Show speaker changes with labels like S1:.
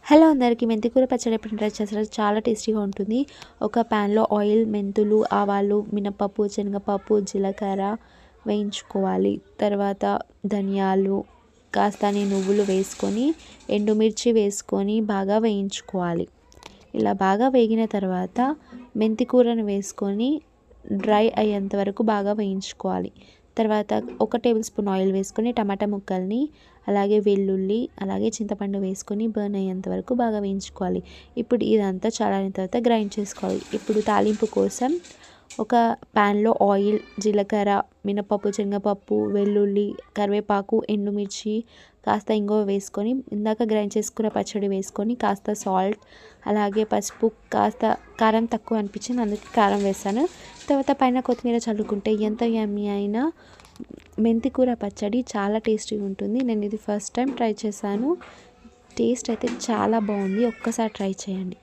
S1: Hello అందరికీ మెంతికూర పచ్చడి ఎప్పుడు ట్రై చేస్తారు చాలా టేస్టీగా ఉంటుంది. ఒక ప్యాన్లో ఆయిల్, మెంతులు, ఆవాలు, మినపప్పు, శనగపప్పు, జీలకర్ర వేయించుకోవాలి. తర్వాత ధనియాలు, కాస్తని నువ్వులు వేసుకొని ఎండుమిర్చి వేసుకొని బాగా వేయించుకోవాలి. ఇలా బాగా వేగిన తర్వాత మెంతికూరను వేసుకొని డ్రై అయ్యేంత వరకు బాగా వేయించుకోవాలి. తర్వాత 1 టేబుల్ స్పూన్ ఆయిల్ వేసుకొని టమాటా ముక్కల్ని, అలాగే వెల్లుల్లి, అలాగే చింతపండు వేసుకొని బర్న్ అయ్యేంత వరకు బాగా వేయించుకోవాలి. ఇప్పుడు ఇదంతా చల్లారిన తర్వాత గ్రైండ్ చేసుకోవాలి. ఇప్పుడు తాలింపు కోసం ఒక ప్యాన్లో ఆయిల్, జీలకర్ర, మినపప్పు, శనగపప్పు, వెల్లుల్లి, కరివేపాకు, ఎండుమిర్చి, కాస్త ఇంగువ వేసుకొని ఇందాక గ్రైండ్ చేసుకున్న పచ్చడి వేసుకొని కాస్త సాల్ట్, అలాగే పసుపు, కాస్త కారం తక్కువ అనిపించింది అందుకే కారం వేసాను. తర్వాత పైన కొత్తిమీర చల్లుకుంటే ఎంత యమ్మీ అయినా మెంతికూర పచ్చడి చాలా టేస్టీగా ఉంటుంది. నేను ఇది ఫస్ట్ టైం ట్రై చేశాను. టేస్ట్ అయితే చాలా బాగుంది. ఒక్కసారి ట్రై చేయండి.